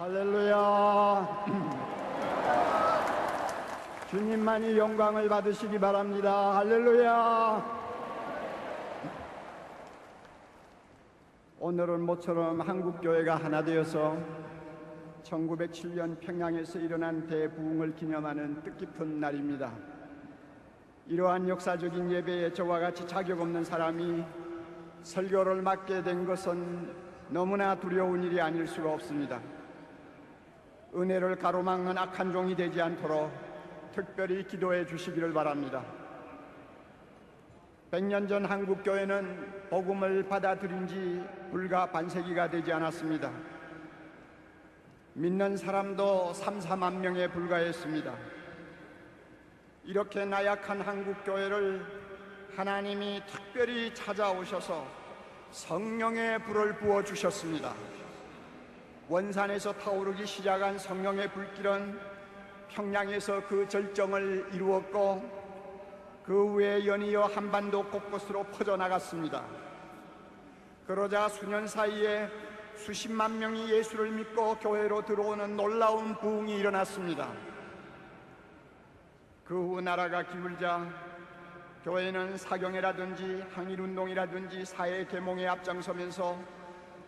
할렐루야. 주님만이 영광을 받으시기 바랍니다. 할렐루야. 오늘은 모처럼 한국교회가 하나 되어서 1907년 평양에서 일어난 대부흥을 기념하는 뜻깊은 날입니다. 이러한 역사적인 예배에 저와 같이 자격 없는 사람이 설교를 맡게 된 것은 너무나 두려운 일이 아닐 수가 없습니다. 은혜를 가로막는 악한 종이 되지 않도록 특별히 기도해 주시기를 바랍니다. 100년 전 한국교회는 복음을 받아들인 지 불과 반세기가 되지 않았습니다. 믿는 사람도 3, 4만 명에 불과했습니다. 이렇게 나약한 한국교회를 하나님이 특별히 찾아오셔서 성령의 불을 부어주셨습니다. 원산에서 타오르기 시작한 성령의 불길은 평양에서 그 절정을 이루었고 그 후에 연이어 한반도 곳곳으로 퍼져나갔습니다. 그러자 수년 사이에 수십만 명이 예수를 믿고 교회로 들어오는 놀라운 부흥이 일어났습니다. 그 후 나라가 기울자 교회는 사경회라든지 항일운동이라든지 사회 계몽에 앞장서면서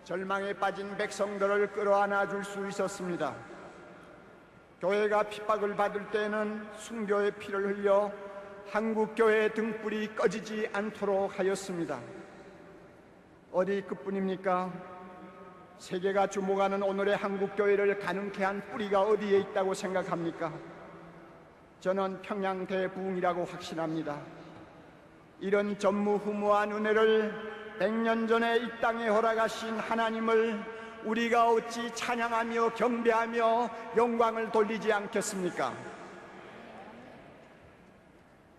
절망에 빠진 백성들을 끌어안아 줄 수 있었습니다. 교회가 핍박을 받을 때는 순교의 피를 흘려 한국교회의 등불이 꺼지지 않도록 하였습니다. 어디 그뿐입니까? 세계가 주목하는 오늘의 한국교회를 가능케 한 뿌리가 어디에 있다고 생각합니까? 저는 평양 대부흥이라고 확신합니다. 이런 전무후무한 은혜를 100년 전에 이 땅에 허락하신 하나님을 우리가 어찌 찬양하며 경배하며 영광을 돌리지 않겠습니까?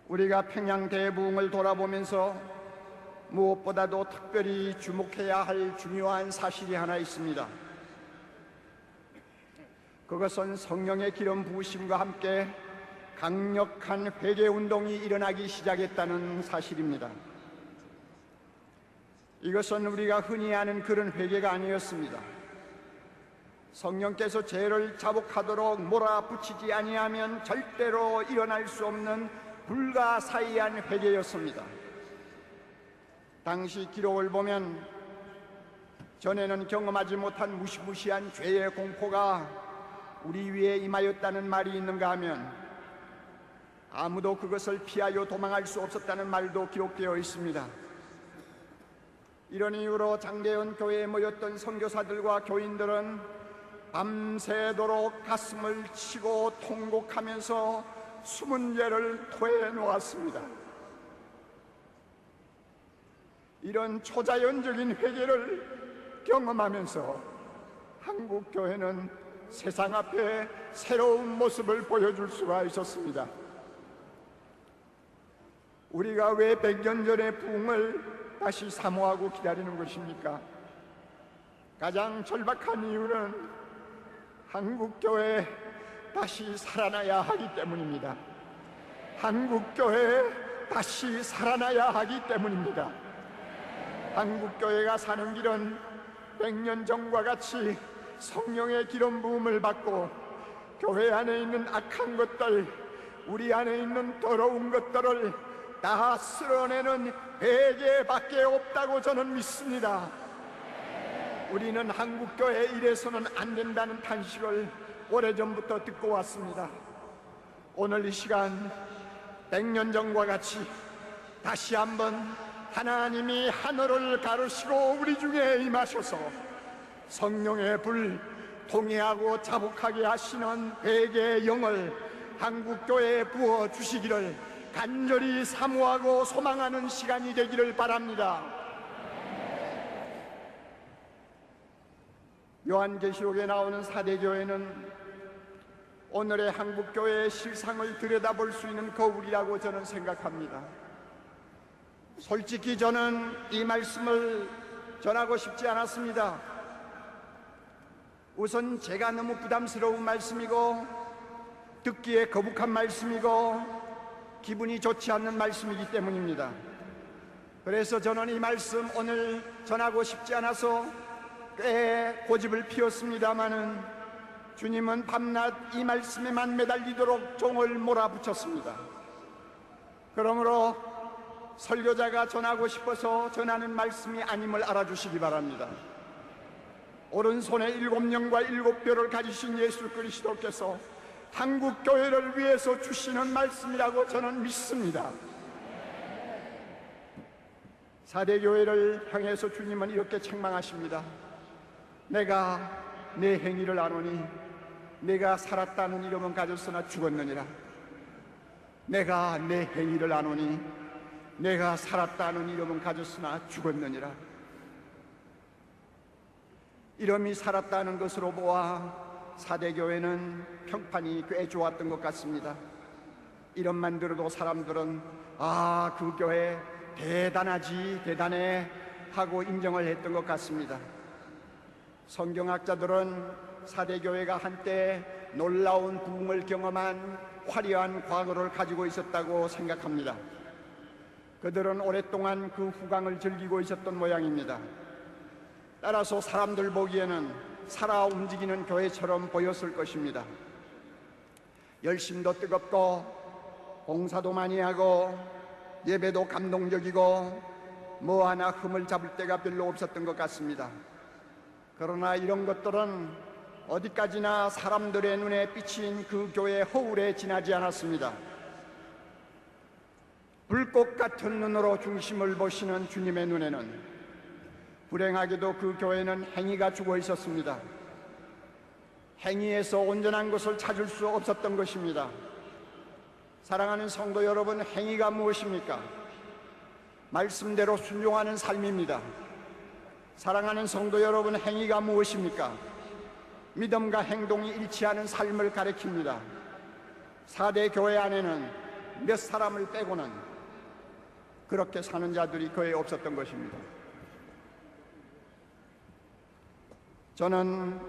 우리가 평양 대부흥을 돌아보면서 무엇보다도 특별히 주목해야 할 중요한 사실이 하나 있습니다. 그것은 성령의 기름 부으심과 함께 강력한 회개운동이 일어나기 시작했다는 사실입니다. 이것은 우리가 흔히 아는 그런 회개가 아니었습니다. 성령께서 죄를 자복하도록 몰아붙이지 아니하면 절대로 일어날 수 없는 불가사의한 회개였습니다. 당시 기록을 보면 전에는 경험하지 못한 무시무시한 죄의 공포가 우리 위에 임하였다는 말이 있는가 하면 아무도 그것을 피하여 도망할 수 없었다는 말도 기록되어 있습니다. 이런 이유로 장대현 교회에 모였던 선교사들과 교인들은 밤새도록 가슴을 치고 통곡하면서 숨은 죄를 토해 놓았습니다. 이런 초자연적인 회개를 경험하면서 한국교회는 세상 앞에 새로운 모습을 보여줄 수가 있었습니다. 우리가 왜 100년 전의 부흥을 다시 사모하고 기다리는 것입니까? 가장 절박한 이유는 한국교회 다시 살아나야 하기 때문입니다. 한국교회 다시 살아나야 하기 때문입니다. 한국교회가 사는 길은 100년 전과 같이 성령의 기름 부음을 받고 교회 안에 있는 악한 것들, 우리 안에 있는 더러운 것들을 다 쓸어내는 회개밖에 없다고 저는 믿습니다. 우리는 한국교회 이래서는 안 된다는 탄식을 오래전부터 듣고 왔습니다. 오늘 이 시간 100년 전과 같이 다시 한번 하나님이 하늘을 가르시고 우리 중에 임하셔서 성령의 불, 통회하고 자복하게 하시는 회개의 영을 한국교회에 부어주시기를 간절히 사모하고 소망하는 시간이 되기를 바랍니다. 요한계시록에 나오는 사대교회는 오늘의 한국교회의 실상을 들여다볼 수 있는 거울이라고 저는 생각합니다. 솔직히 저는 이 말씀을 전하고 싶지 않았습니다. 우선 제가 너무 부담스러운 말씀이고 듣기에 거북한 말씀이고 기분이 좋지 않는 말씀이기 때문입니다. 그래서 저는 이 말씀 오늘 전하고 싶지 않아서 꽤 고집을 피웠습니다마는 주님은 밤낮 이 말씀에만 매달리도록 종을 몰아붙였습니다. 그러므로 설교자가 전하고 싶어서 전하는 말씀이 아님을 알아주시기 바랍니다. 오른손에 7영과 7뼈를 가지신 예수 그리스도께서 한국 교회를 위해서 주시는 말씀이라고 저는 믿습니다. 4대 교회를 향해서 주님은 이렇게 책망하십니다. 내가 내 행위를 아노니 내가 살았다는 이름은 가졌으나 죽었느니라. 내가 내 행위를 아노니 내가 살았다는 이름은 가졌으나 죽었느니라. 이름이 살았다는 것으로 보아 4대 교회는 평판이 꽤 좋았던 것 같습니다. 이름만 들어도 사람들은 아, 그 교회 대단하지, 대단해 하고 인정을 했던 것 같습니다. 성경학자들은 4대 교회가 한때 놀라운 부흥을 경험한 화려한 과거를 가지고 있었다고 생각합니다. 그들은 오랫동안 그 후광을 즐기고 있었던 모양입니다. 따라서 사람들 보기에는 살아 움직이는 교회처럼 보였을 것입니다. 열심도 뜨겁고 봉사도 많이 하고 예배도 감동적이고 뭐 하나 흠을 잡을 데가 별로 없었던 것 같습니다. 그러나 이런 것들은 어디까지나 사람들의 눈에 비친 그 교회의 허울에 지나지 않았습니다. 불꽃 같은 눈으로 중심을 보시는 주님의 눈에는 불행하게도 그 교회는 행위가 죽어 있었습니다. 행위에서 온전한 것을 찾을 수 없었던 것입니다. 사랑하는 성도 여러분, 행위가 무엇입니까? 말씀대로 순종하는 삶입니다. 사랑하는 성도 여러분, 행위가 무엇입니까? 믿음과 행동이 일치하는 삶을 가리킵니다. 4대 교회 안에는 몇 사람을 빼고는 그렇게 사는 자들이 거의 없었던 것입니다. 저는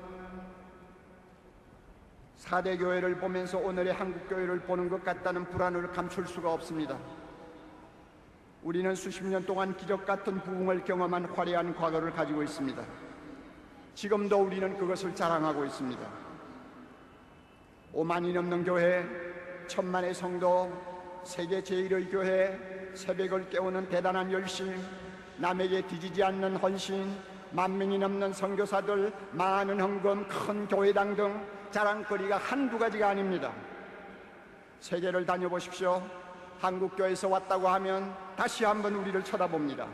4대 교회를 보면서 오늘의 한국 교회를 보는 것 같다는 불안을 감출 수가 없습니다. 우리는 수십 년 동안 기적 같은 부흥을 경험한 화려한 과거를 가지고 있습니다. 지금도 우리는 그것을 자랑하고 있습니다. 5만이 넘는 교회, 1000만의 성도, 세계 제1의 교회, 새벽을 깨우는 대단한 열심, 남에게 뒤지지 않는 헌신, 10,000명이 넘는 선교사들, 많은 헌금, 큰 교회당 등 자랑거리가 한두 가지가 아닙니다. 세계를 다녀보십시오. 한국교회에서 왔다고 하면 다시 한번 우리를 쳐다봅니다.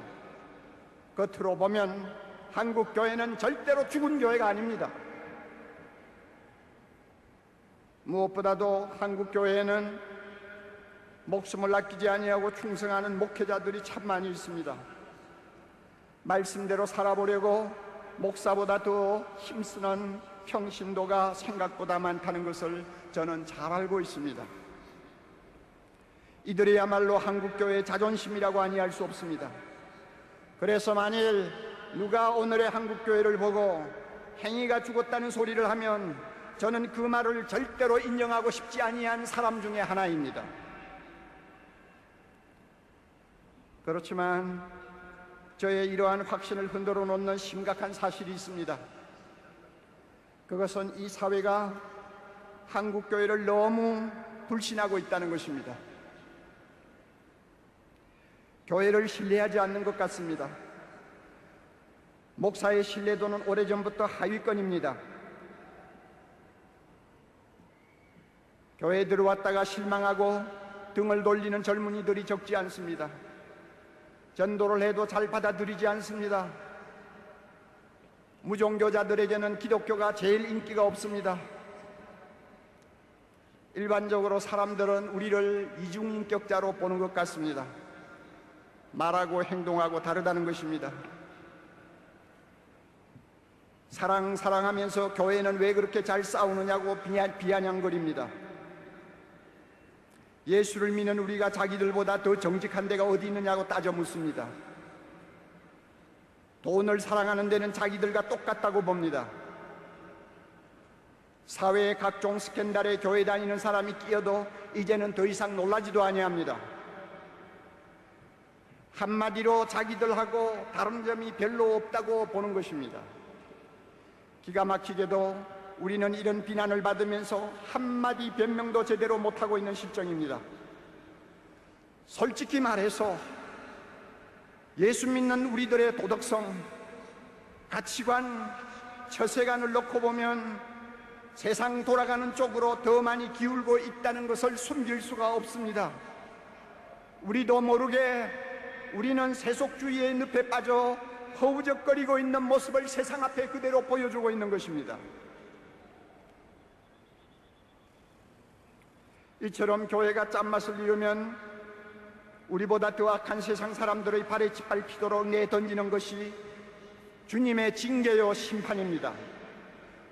겉으로 보면 한국교회는 절대로 죽은 교회가 아닙니다. 무엇보다도 한국교회에는 목숨을 아끼지 아니하고 충성하는 목회자들이 참 많이 있습니다. 말씀대로 살아보려고 목사보다 더 힘쓰는 평신도가 생각보다 많다는 것을 저는 잘 알고 있습니다. 이들이야말로 한국교회의 자존심이라고 아니할 수 없습니다. 그래서 만일 누가 오늘의 한국교회를 보고 행위가 죽었다는 소리를 하면 저는 그 말을 절대로 인정하고 싶지 아니한 사람 중에 하나입니다. 그렇지만 저의 이러한 확신을 흔들어 놓는 심각한 사실이 있습니다. 그것은 이 사회가 한국교회를 너무 불신하고 있다는 것입니다. 교회를 신뢰하지 않는 것 같습니다. 목사의 신뢰도는 오래전부터 하위권입니다. 교회에 들어왔다가 실망하고 등을 돌리는 젊은이들이 적지 않습니다. 전도를 해도 잘 받아들이지 않습니다. 무종교자들에게는 기독교가 제일 인기가 없습니다. 일반적으로 사람들은 우리를 이중인격자로 보는 것 같습니다. 말하고 행동하고 다르다는 것입니다. 사랑하면서 교회는 왜 그렇게 잘 싸우느냐고 비아냥거립니다. 예수를 믿는 우리가 자기들보다 더 정직한 데가 어디 있느냐고 따져 묻습니다. 돈을 사랑하는 데는 자기들과 똑같다고 봅니다. 사회의 각종 스캔들에 교회 다니는 사람이 끼어도 이제는 더 이상 놀라지도 아니합니다. 한마디로 자기들하고 다른 점이 별로 없다고 보는 것입니다. 기가 막히게도 우리는 이런 비난을 받으면서 한마디 변명도 제대로 못하고 있는 실정입니다. 솔직히 말해서 예수 믿는 우리들의 도덕성, 가치관, 처세관을 놓고 보면 세상 돌아가는 쪽으로 더 많이 기울고 있다는 것을 숨길 수가 없습니다. 우리도 모르게 우리는 세속주의의 늪에 빠져 허우적거리고 있는 모습을 세상 앞에 그대로 보여주고 있는 것입니다. 이처럼 교회가 짠맛을 잃으면 우리보다 더 악한 세상 사람들의 발에 짓밟히도록 내던지는 것이 주님의 징계요 심판입니다.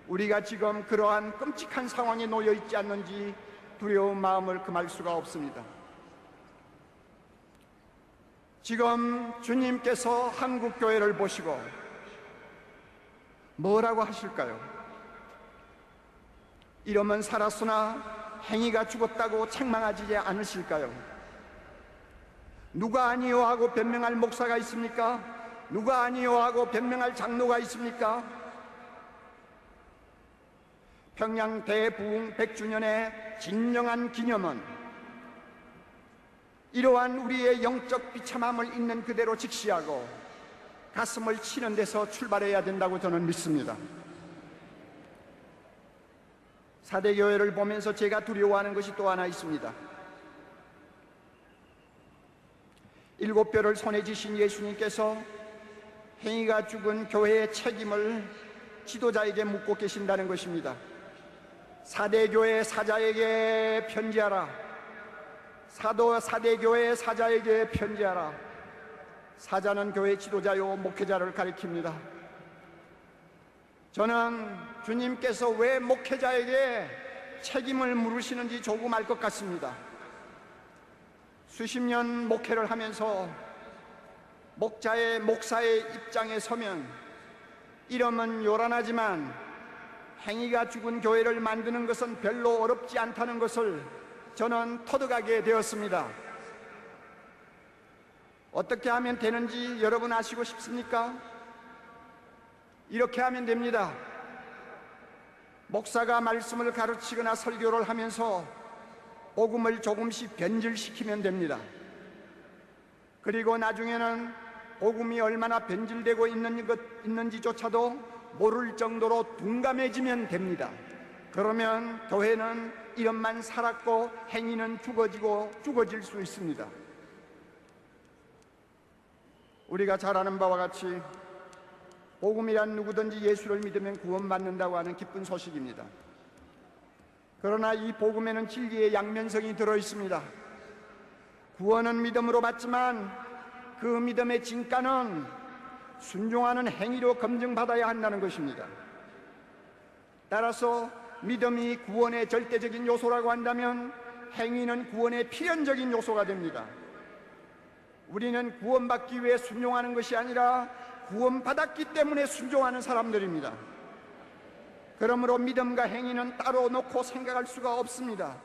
우리가 지금 그러한 끔찍한 상황에 놓여 있지 않는지 두려운 마음을 금할 수가 없습니다. 지금 주님께서 한국 교회를 보시고 뭐라고 하실까요? 이러면 살았으나 행위가 죽었다고 책망하지 않으실까요? 누가 아니요 하고 변명할 목사가 있습니까? 누가 아니요 하고 변명할 장로가 있습니까? 평양 대부흥 100주년의 진정한 기념은 이러한 우리의 영적 비참함을 있는 그대로 직시하고 가슴을 치는 데서 출발해야 된다고 저는 믿습니다. 사대교회를 보면서 제가 두려워하는 것이 또 하나 있습니다. 7뼈를 손에 쥐신 예수님께서 행위가 죽은 교회의 책임을 지도자에게 묻고 계신다는 것입니다. 사대교회 사자에게 편지하라. 사대교회 사자에게 편지하라. 사자는 교회 지도자요 목회자를 가리킵니다. 저는 주님께서 왜 목회자에게 책임을 물으시는지 조금 알 것 같습니다. 수십 년 목회를 하면서 목사의 입장에 서면 이름은 요란하지만 행위가 죽은 교회를 만드는 것은 별로 어렵지 않다는 것을 저는 터득하게 되었습니다. 어떻게 하면 되는지 여러분 아시고 싶습니까? 이렇게 하면 됩니다. 목사가 말씀을 가르치거나 설교를 하면서 복음을 조금씩 변질시키면 됩니다. 그리고 나중에는 복음이 얼마나 변질되고 있는지조차도 모를 정도로 둔감해지면 됩니다. 그러면 교회는 이름만 살았고 행위는 죽어질 수 있습니다. 우리가 잘 아는 바와 같이 복음이란 누구든지 예수를 믿으면 구원받는다고 하는 기쁜 소식입니다. 그러나 이 복음에는 진리의 양면성이 들어있습니다. 구원은 믿음으로 받지만 그 믿음의 진가는 순종하는 행위로 검증받아야 한다는 것입니다. 따라서 믿음이 구원의 절대적인 요소라고 한다면 행위는 구원의 필연적인 요소가 됩니다. 우리는 구원받기 위해 순종하는 것이 아니라 구원받았기 때문에 순종하는 사람들입니다. 그러므로 믿음과 행위는 따로 놓고 생각할 수가 없습니다.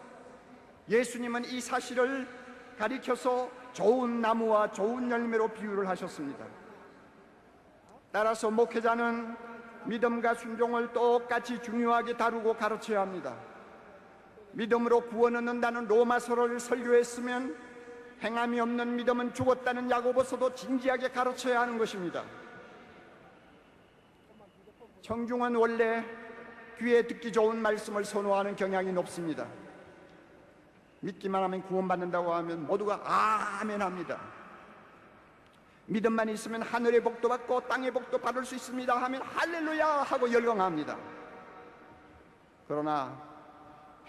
예수님은 이 사실을 가리켜서 좋은 나무와 좋은 열매로 비유를 하셨습니다. 따라서 목회자는 믿음과 순종을 똑같이 중요하게 다루고 가르쳐야 합니다. 믿음으로 구원 얻는다는 로마서를 설교했으면 행함이 없는 믿음은 죽었다는 야고보서도 진지하게 가르쳐야 하는 것입니다. 청중은 원래 귀에 듣기 좋은 말씀을 선호하는 경향이 높습니다. 믿기만 하면 구원받는다고 하면 모두가 아멘 합니다. 믿음만 있으면 하늘의 복도 받고 땅의 복도 받을 수 있습니다 하면 할렐루야 하고 열광합니다. 그러나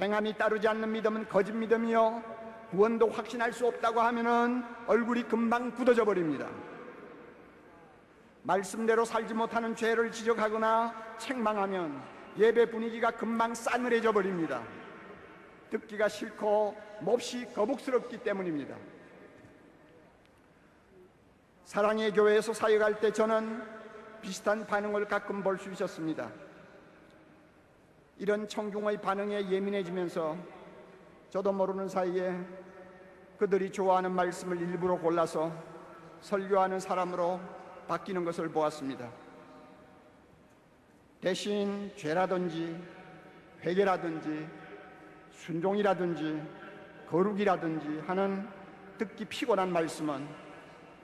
행함이 따르지 않는 믿음은 거짓 믿음이요 구원도 확신할 수 없다고 하면은 얼굴이 금방 굳어져 버립니다. 말씀대로 살지 못하는 죄를 지적하거나 책망하면 예배 분위기가 금방 싸늘해져 버립니다. 듣기가 싫고 몹시 거북스럽기 때문입니다. 사랑의 교회에서 사역할 때 저는 비슷한 반응을 가끔 볼 수 있었습니다. 이런 청중의 반응에 예민해지면서 저도 모르는 사이에 그들이 좋아하는 말씀을 일부러 골라서 설교하는 사람으로 바뀌는 것을 보았습니다. 대신 죄라든지 회개라든지 순종이라든지 거룩이라든지 하는 듣기 피곤한 말씀은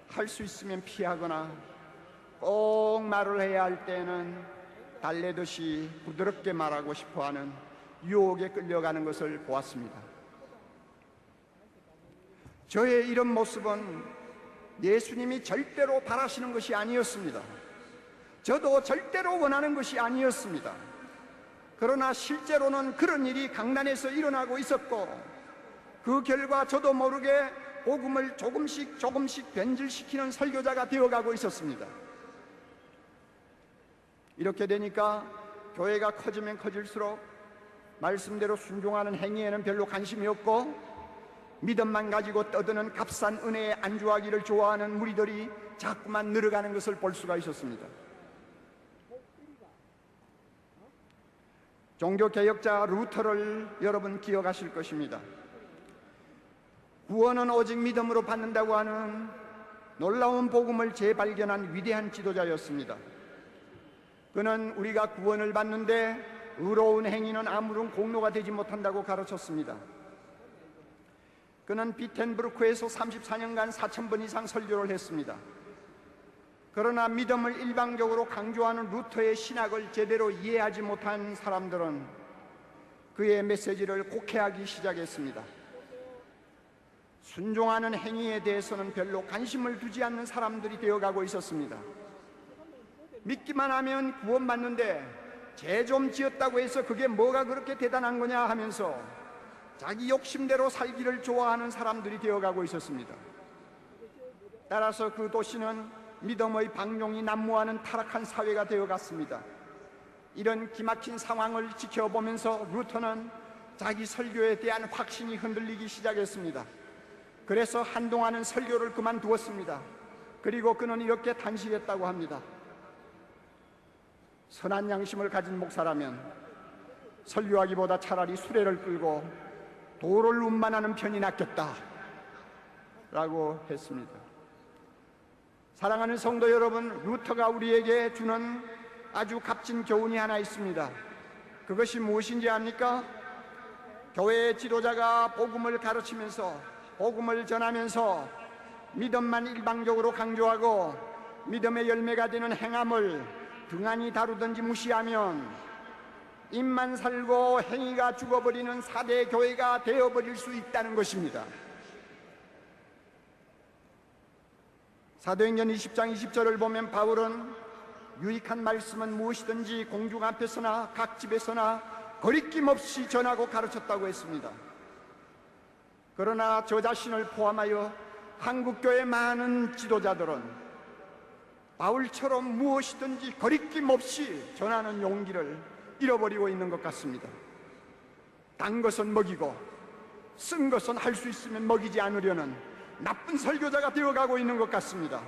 할 수 있으면 피하거나 꼭 말을 해야 할 때는 달래듯이 부드럽게 말하고 싶어하는 유혹에 끌려가는 것을 보았습니다. 저의 이런 모습은 예수님이 절대로 바라시는 것이 아니었습니다. 저도 절대로 원하는 것이 아니었습니다. 그러나 실제로는 그런 일이 강단에서 일어나고 있었고, 그 결과 저도 모르게 복음을 조금씩 변질시키는 설교자가 되어가고 있었습니다. 이렇게 되니까 교회가 커지면 커질수록 말씀대로 순종하는 행위에는 별로 관심이 없고, 믿음만 가지고 떠드는 값싼 은혜에 안주하기를 좋아하는 무리들이 자꾸만 늘어가는 것을 볼 수가 있었습니다. 종교개혁자 루터를 여러분 기억하실 것입니다. 구원은 오직 믿음으로 받는다고 하는 놀라운 복음을 재발견한 위대한 지도자였습니다. 그는 우리가 구원을 받는데 의로운 행위는 아무런 공로가 되지 못한다고 가르쳤습니다. 그는 비텐브루크에서 34년간 4,000번 이상 설교를 했습니다. 그러나 믿음을 일방적으로 강조하는 루터의 신학을 제대로 이해하지 못한 사람들은 그의 메시지를 곡해하기 시작했습니다. 순종하는 행위에 대해서는 별로 관심을 두지 않는 사람들이 되어가고 있었습니다. 믿기만 하면 구원받는데 죄 좀 지었다고 해서 그게 뭐가 그렇게 대단한 거냐 하면서 자기 욕심대로 살기를 좋아하는 사람들이 되어가고 있었습니다. 따라서 그 도시는 믿음의 방종이 난무하는 타락한 사회가 되어갔습니다. 이런 기막힌 상황을 지켜보면서 루터는 자기 설교에 대한 확신이 흔들리기 시작했습니다. 그래서 한동안은 설교를 그만두었습니다. 그리고 그는 이렇게 단식했다고 합니다. 선한 양심을 가진 목사라면 설교하기보다 차라리 수레를 끌고 도를 운반하는 편이 낫겠다 라고 했습니다. 사랑하는 성도 여러분, 루터가 우리에게 주는 아주 값진 교훈이 하나 있습니다. 그것이 무엇인지 압니까? 교회의 지도자가 복음을 가르치면서, 복음을 전하면서 믿음만 일방적으로 강조하고 믿음의 열매가 되는 행함을 등한히 다루든지 무시하면 입만 살고 행위가 죽어버리는 4대 교회가 되어버릴 수 있다는 것입니다. 사도행전 20장 20절을 보면 바울은 유익한 말씀은 무엇이든지 공중 앞에서나 각 집에서나 거리낌 없이 전하고 가르쳤다고 했습니다. 그러나 저 자신을 포함하여 한국교회 많은 지도자들은 바울처럼 무엇이든지 거리낌 없이 전하는 용기를 잃어버리고 있는 것 같습니다. 단 것은 먹이고 쓴 것은 할 수 있으면 먹이지 않으려는 나쁜 설교자가 되어가고 있는 것 같습니다.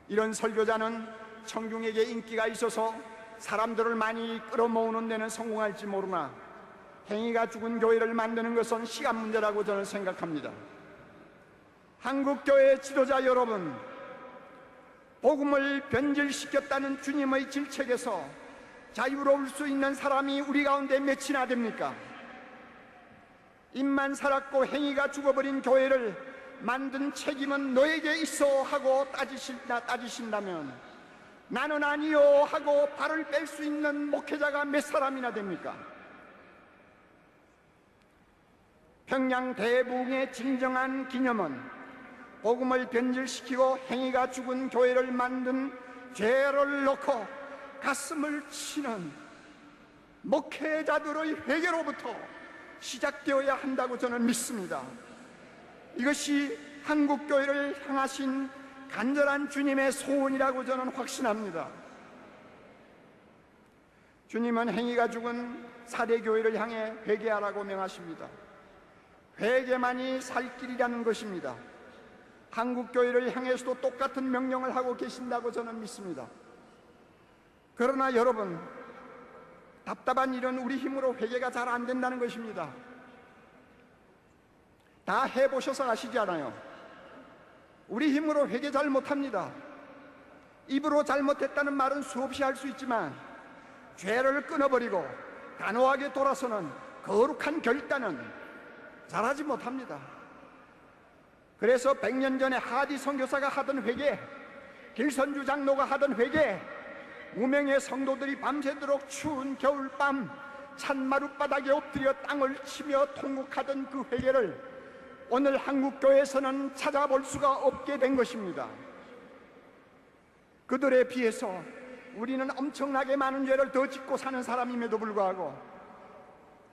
이런 설교자는 청중에게 인기가 있어서 사람들을 많이 끌어모으는 데는 성공할지 모르나 행위가 죽은 교회를 만드는 것은 시간 문제라고 저는 생각합니다. 한국교회 지도자 여러분, 복음을 변질시켰다는 주님의 질책에서 자유로울 수 있는 사람이 우리 가운데 몇이나 됩니까? 입만 살았고 행위가 죽어버린 교회를 만든 책임은 너에게 있어 하고 따지신다면 나는 아니요 하고 발을 뺄 수 있는 목회자가 몇 사람이나 됩니까? 평양 대부흥의 진정한 기념은 복음을 변질시키고 행위가 죽은 교회를 만든 죄를 놓고 가슴을 치는 목회자들의 회개로부터 시작되어야 한다고 저는 믿습니다. 이것이 한국교회를 향하신 간절한 주님의 소원이라고 저는 확신합니다. 주님은 행위가 죽은 4대 교회를 향해 회개하라고 명하십니다. 회개만이 살 길이라는 것입니다. 한국교회를 향해서도 똑같은 명령을 하고 계신다고 저는 믿습니다. 그러나 여러분, 답답한 일은 우리 힘으로 회개가 잘 안 된다는 것입니다. 다 해보셔서 아시지 않아요? 우리 힘으로 회개 잘 못합니다. 입으로 잘못했다는 말은 수없이 할 수 있지만 죄를 끊어버리고 단호하게 돌아서는 거룩한 결단은 잘하지 못합니다. 그래서 100년 전에 하디 선교사가 하던 회개, 길선주 장로가 하던 회개, 무명의 성도들이 밤새도록 추운 겨울밤 찬마룻바닥에 엎드려 땅을 치며 통곡하던 그 회개를 오늘 한국교회에서는 찾아볼 수가 없게 된 것입니다. 그들에 비해서 우리는 엄청나게 많은 죄를 더 짓고 사는 사람임에도 불구하고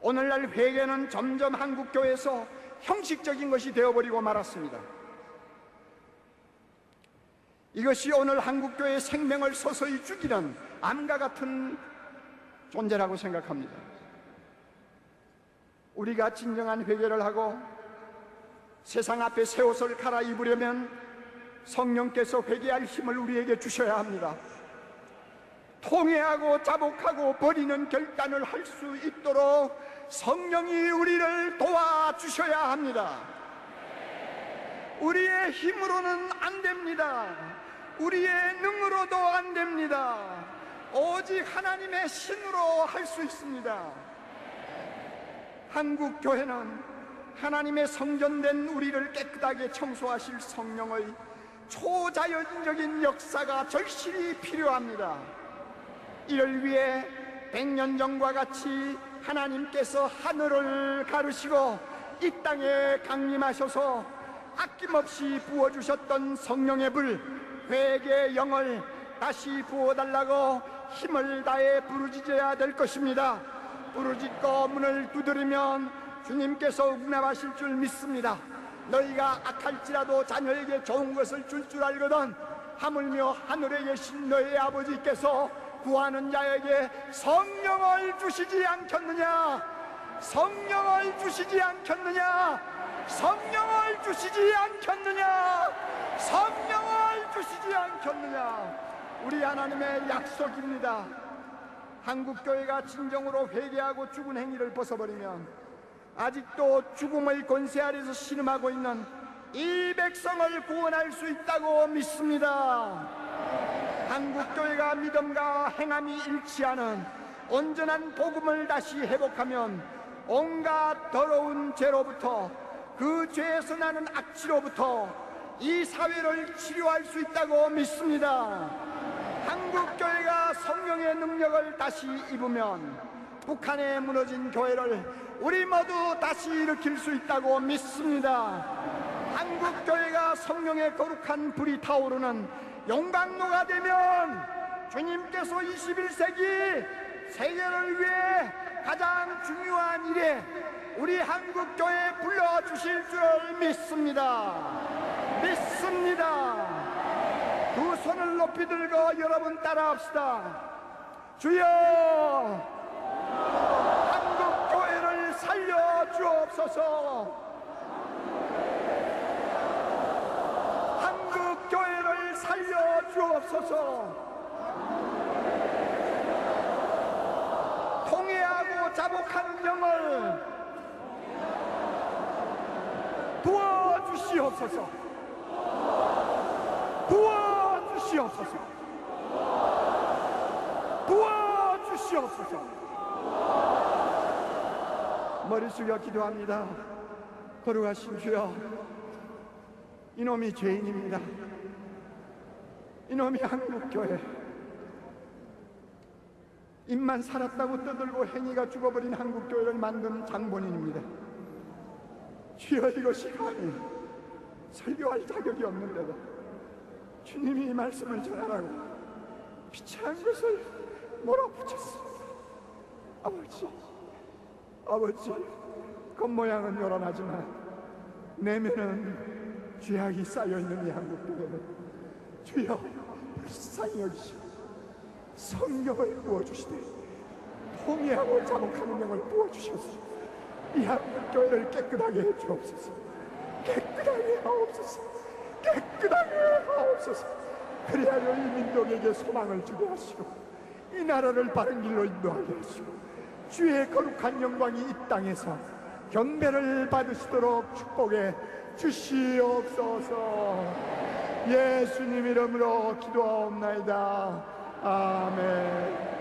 오늘날 회개는 점점 한국교회에서 형식적인 것이 되어버리고 말았습니다. 이것이 오늘 한국교회의 생명을 서서히 죽이는 암과 같은 존재라고 생각합니다. 우리가 진정한 회개를 하고 세상 앞에 새 옷을 갈아입으려면 성령께서 회개할 힘을 우리에게 주셔야 합니다. 통회하고 자복하고 버리는 결단을 할 수 있도록 성령이 우리를 도와주셔야 합니다. 우리의 힘으로는 안 됩니다. 우리의 능으로도 안 됩니다. 오직 하나님의 신으로 할 수 있습니다. 한국교회는 하나님의 성전된 우리를 깨끗하게 청소하실 성령의 초자연적인 역사가 절실히 필요합니다. 이를 위해 100년 전과 같이 하나님께서 하늘을 가르시고 이 땅에 강림하셔서 아낌없이 부어주셨던 성령의 불, 회개의 영을 다시 부어달라고 힘을 다해 부르짖어야 될 것입니다. 부르짖고 문을 두드리면 주님께서 응답하실 줄 믿습니다. 너희가 악할지라도 자녀에게 좋은 것을 줄 줄 알거든 하물며 하늘에 계신 너희 아버지께서 구하는 자에게 성령을 주시지 않겠느냐? 성령을 주시지 않겠느냐? 성령을 주시지 않겠느냐? 성령을 주시지 않겠느냐? 우리 하나님의 약속입니다. 한국교회가 진정으로 회개하고 죽은 행위를 벗어버리면 아직도 죽음의 권세 아래서 신음하고 있는 이 백성을 구원할 수 있다고 믿습니다. 한국교회가 믿음과 행함이 일치하는 온전한 복음을 다시 회복하면 온갖 더러운 죄로부터, 그 죄에서 나는 악취로부터 이 사회를 치료할 수 있다고 믿습니다. 한국교회가 성령의 능력을 다시 입으면 북한에 무너진 교회를 우리 모두 다시 일으킬 수 있다고 믿습니다. 한국교회가 성령의 거룩한 불이 타오르는 용광로가 되면 주님께서 21세기 세계를 위해 가장 중요한 일에 우리 한국교회에 불러주실 줄 믿습니다. 믿습니다. 두 손을 높이 들고 여러분 따라합시다. 주여, 한국교회를 살려 주옵소서. 한국교회를 살려 주옵소서. 통회하고 자복하는 영을 부어주시옵소서. 부어주시옵소서. 부어주시옵소서. 머리 숙여 기도합니다. 거룩하신 주여, 이놈이 죄인입니다. 이놈이 한국교회, 입만 살았다고 떠들고 행위가 죽어버린 한국교회를 만든 장본인입니다. 주여, 이것이 감히 설교할 자격이 없는데도 주님이 이 말씀을 전하라고 비참한 것을 몰아붙였습니다. 아버지, 겉모양은 요란하지만 내면은 죄악이 쌓여있는 이 한국교회는 주여 불쌍히 여기시고 성령을 부어주시되 통회하고 자복하는 영을 부어주셔서 이 한국교회를 깨끗하게 해주옵소서. 깨끗하게 하옵소서. 깨끗하게 하옵소서. 그리하여 이 민족에게 소망을 주게 하시고 이 나라를 바른 길로 인도하게 하시고 주의 거룩한 영광이 이 땅에서 경배를 받으시도록 축복해 주시옵소서. 예수님 이름으로 기도하옵나이다. 아멘.